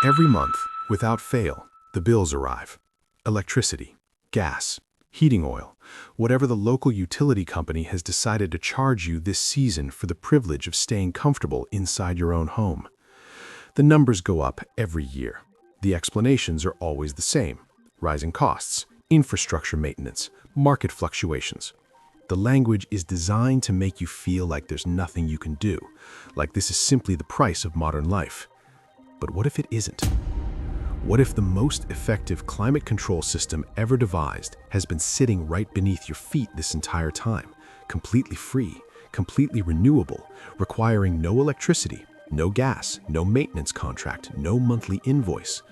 Every month, without fail, the bills arrive. Electricity, gas, heating oil, whatever the local utility company has decided to charge you this season for the privilege of staying comfortable inside your own home. The numbers go up every year. The explanations are always the same: rising costs, infrastructure maintenance, market fluctuations. The language is designed to make you feel like there's nothing you can do, like this is simply the price of modern life. But what if it isn't? What if the most effective climate control system ever devised has been sitting right beneath your feet this entire time, completely free, completely renewable, requiring no electricity, no gas, no maintenance contract, no monthly invoice?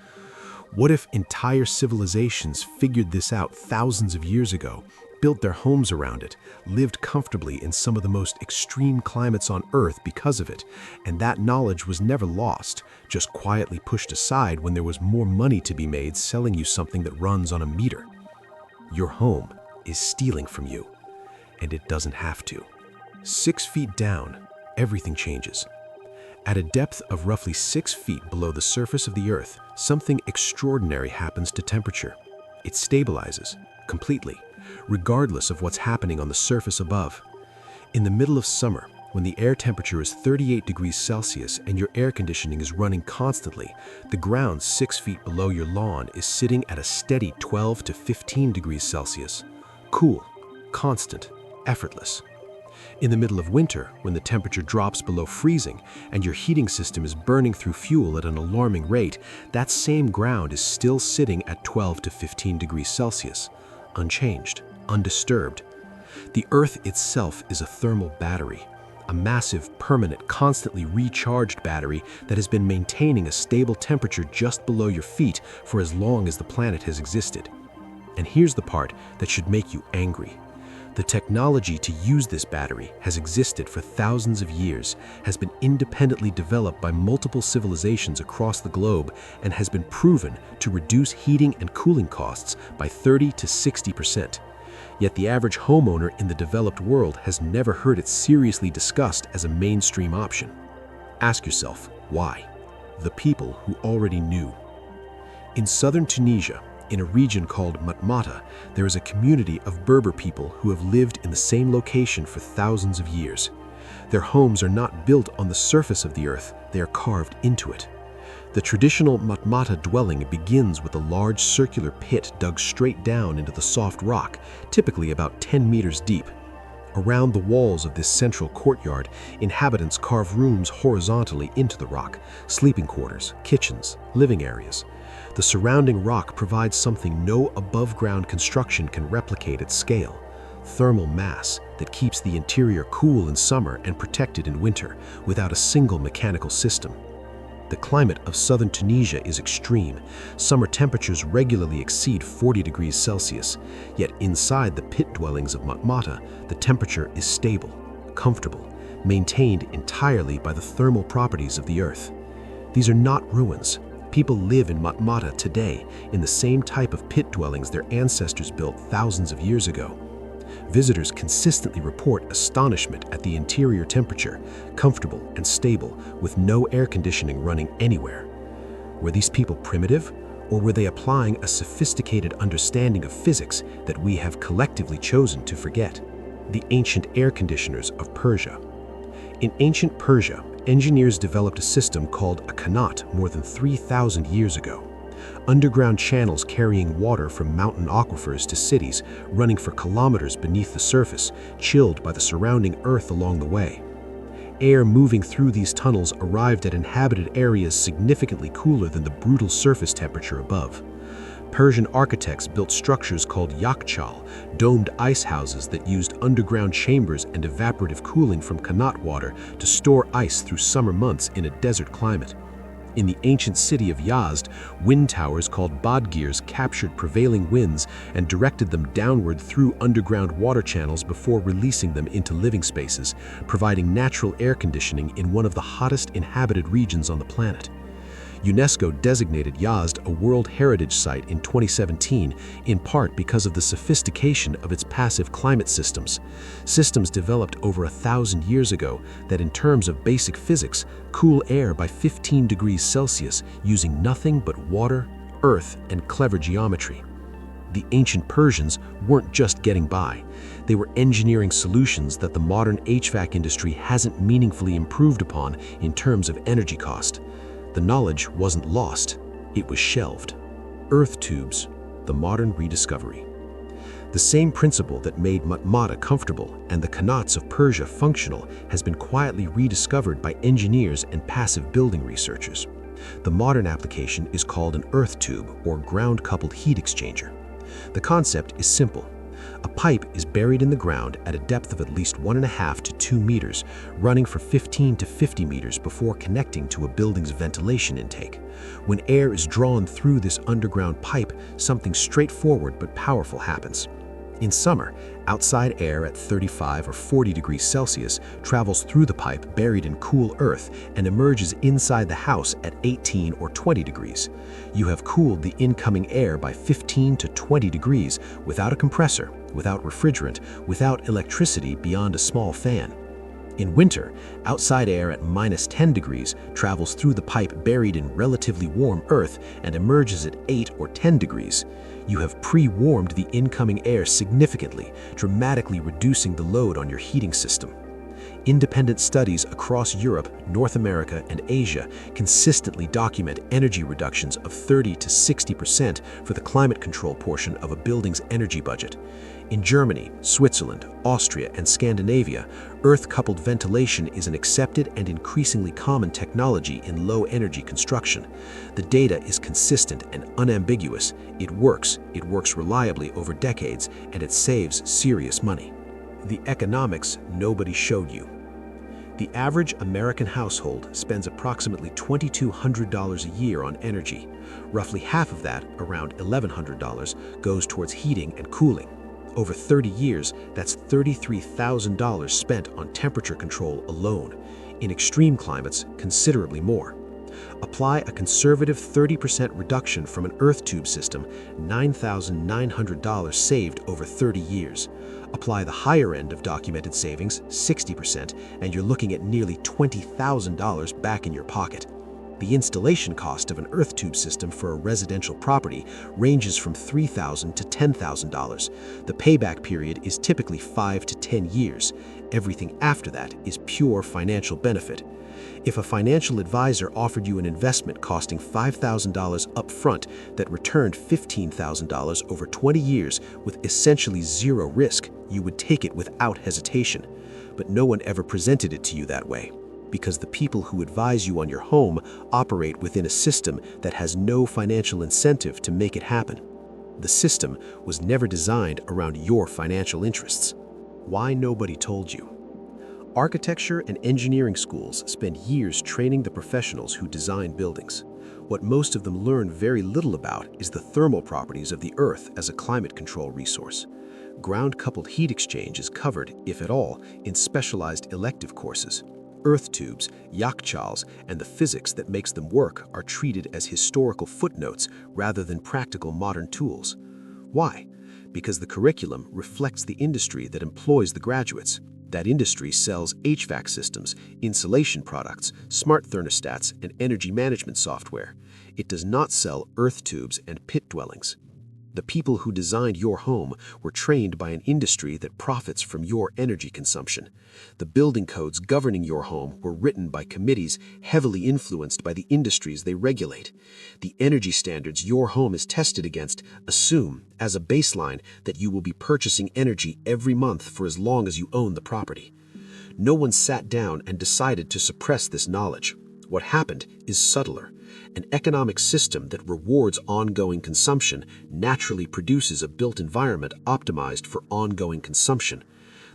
What if entire civilizations figured this out thousands of years ago, built their homes around it, lived comfortably in some of the most extreme climates on Earth because of it, and that knowledge was never lost, just quietly pushed aside when there was more money to be made selling you something that runs on a meter? Your home is stealing from you, and it doesn't have to. 6 feet down, everything changes. At a depth of roughly 6 feet below the surface of the Earth, something extraordinary happens to temperature. It stabilizes completely, regardless of what's happening on the surface above. In the middle of summer, when the air temperature is 38 degrees Celsius and your air conditioning is running constantly, the ground 6 feet below your lawn is sitting at a steady 12 to 15 degrees Celsius. Cool, constant, effortless. In the middle of winter, when the temperature drops below freezing and your heating system is burning through fuel at an alarming rate, that same ground is still sitting at 12 to 15 degrees Celsius, unchanged, undisturbed. The Earth itself is a thermal battery, a massive, permanent, constantly recharged battery that has been maintaining a stable temperature just below your feet for as long as the planet has existed. And here's the part that should make you angry. The technology to use this battery has existed for thousands of years, has been independently developed by multiple civilizations across the globe, and has been proven to reduce heating and cooling costs by 30 to 60%. Yet the average homeowner in the developed world has never heard it seriously discussed as a mainstream option. Ask yourself, why? The people who already knew. In southern Tunisia, in a region called Matmata, there is a community of Berber people who have lived in the same location for thousands of years. Their homes are not built on the surface of the earth, they are carved into it. The traditional Matmata dwelling begins with a large circular pit dug straight down into the soft rock, typically about 10 meters deep. Around the walls of this central courtyard, inhabitants carve rooms horizontally into the rock: sleeping quarters, kitchens, living areas. The surrounding rock provides something no above-ground construction can replicate at scale: thermal mass that keeps the interior cool in summer and protected in winter, without a single mechanical system. The climate of southern Tunisia is extreme. Summer temperatures regularly exceed 40 degrees Celsius, yet inside the pit dwellings of Matmata, the temperature is stable, comfortable, maintained entirely by the thermal properties of the earth. These are not ruins. People live in Matmata today in the same type of pit dwellings their ancestors built thousands of years ago. Visitors consistently report astonishment at the interior temperature, comfortable and stable, with no air conditioning running anywhere. Were these people primitive, or were they applying a sophisticated understanding of physics that we have collectively chosen to forget? The ancient air conditioners of Persia. In ancient Persia, engineers developed a system called a qanat more than 3,000 years ago. Underground channels carrying water from mountain aquifers to cities, running for kilometers beneath the surface, chilled by the surrounding earth along the way. Air moving through these tunnels arrived at inhabited areas significantly cooler than the brutal surface temperature above. Persian architects built structures called yakchal, domed ice houses that used underground chambers and evaporative cooling from qanat water to store ice through summer months in a desert climate. In the ancient city of Yazd, wind towers called badgirs captured prevailing winds and directed them downward through underground water channels before releasing them into living spaces, providing natural air conditioning in one of the hottest inhabited regions on the planet. UNESCO designated Yazd a World Heritage Site in 2017, in part because of the sophistication of its passive climate systems. Systems developed over 1,000 years ago that, in terms of basic physics, cool air by 15 degrees Celsius using nothing but water, earth, and clever geometry. The ancient Persians weren't just getting by. They were engineering solutions that the modern HVAC industry hasn't meaningfully improved upon in terms of energy cost. The knowledge wasn't lost, it was shelved. Earth tubes, the modern rediscovery. The same principle that made Matmata comfortable and the qanats of Persia functional has been quietly rediscovered by engineers and passive building researchers. The modern application is called an earth tube or ground-coupled heat exchanger. The concept is simple. A pipe is buried in the ground at a depth of at least 1.5 to 2 meters, running for 15 to 50 meters before connecting to a building's ventilation intake. When air is drawn through this underground pipe, something straightforward but powerful happens. In summer, outside air at 35 or 40 degrees Celsius travels through the pipe buried in cool earth and emerges inside the house at 18 or 20 degrees. You have cooled the incoming air by 15 to 20 degrees without a compressor, without refrigerant, without electricity beyond a small fan. In winter, outside air at -10 degrees travels through the pipe buried in relatively warm earth and emerges at 8 or 10 degrees. You have pre-warmed the incoming air significantly, dramatically reducing the load on your heating system. Independent studies across Europe, North America, and Asia consistently document energy reductions of 30 to 60% for the climate control portion of a building's energy budget. In Germany, Switzerland, Austria, and Scandinavia, earth-coupled ventilation is an accepted and increasingly common technology in low-energy construction. The data is consistent and unambiguous. It works reliably over decades, and it saves serious money. The economics nobody showed you. The average American household spends approximately $2,200 a year on energy. Roughly half of that, around $1,100, goes towards heating and cooling. Over 30 years, that's $33,000 spent on temperature control alone. In extreme climates, considerably more. Apply a conservative 30% reduction from an earth tube system, $9,900 saved over 30 years. Apply the higher end of documented savings, 60%, and you're looking at nearly $20,000 back in your pocket. The installation cost of an earth tube system for a residential property ranges from $3,000 to $10,000. The payback period is typically 5 to 10 years. Everything after that is pure financial benefit. If a financial advisor offered you an investment costing $5,000 upfront that returned $15,000 over 20 years with essentially zero risk, you would take it without hesitation. But no one ever presented it to you that way, because the people who advise you on your home operate within a system that has no financial incentive to make it happen. The system was never designed around your financial interests. Why nobody told you? Architecture and engineering schools spend years training the professionals who design buildings. What most of them learn very little about is the thermal properties of the earth as a climate control resource. Ground-coupled heat exchange is covered, if at all, in specialized elective courses. Earth tubes, yakchals, and the physics that makes them work are treated as historical footnotes rather than practical modern tools. Why? Because the curriculum reflects the industry that employs the graduates. That industry sells HVAC systems, insulation products, smart thermostats, and energy management software. It does not sell earth tubes and pit dwellings. The people who designed your home were trained by an industry that profits from your energy consumption. The building codes governing your home were written by committees heavily influenced by the industries they regulate. The energy standards your home is tested against assume, as a baseline, that you will be purchasing energy every month for as long as you own the property. No one sat down and decided to suppress this knowledge. What happened is subtler. An economic system that rewards ongoing consumption naturally produces a built environment optimized for ongoing consumption.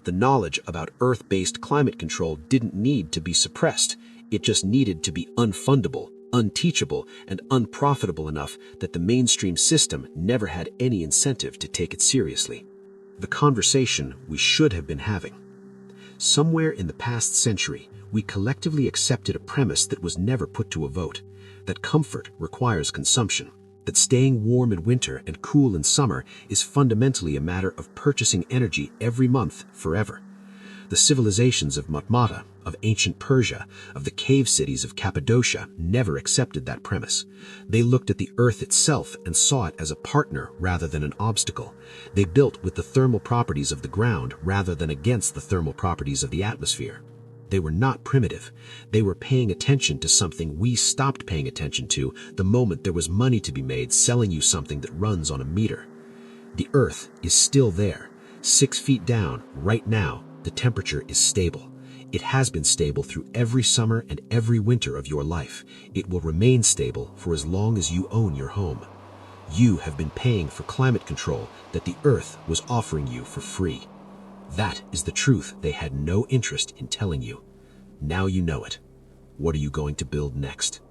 The knowledge about Earth-based climate control didn't need to be suppressed. It just needed to be unfundable, unteachable, and unprofitable enough that the mainstream system never had any incentive to take it seriously. The conversation we should have been having. Somewhere in the past century, we collectively accepted a premise that was never put to a vote. that comfort requires consumption, that staying warm in winter and cool in summer is fundamentally a matter of purchasing energy every month forever. The civilizations of Matmata, of ancient Persia, of the cave cities of Cappadocia never accepted that premise. They looked at the earth itself and saw it as a partner rather than an obstacle. They built with the thermal properties of the ground rather than against the thermal properties of the atmosphere. They were not primitive. They were paying attention to something we stopped paying attention to the moment there was money to be made selling you something that runs on a meter. The earth is still there. 6 feet down, right now, the temperature is stable. It has been stable through every summer and every winter of your life. It will remain stable for as long as you own your home. You have been paying for climate control that the earth was offering you for free. That is the truth they had no interest in telling you. Now you know it. What are you going to build next?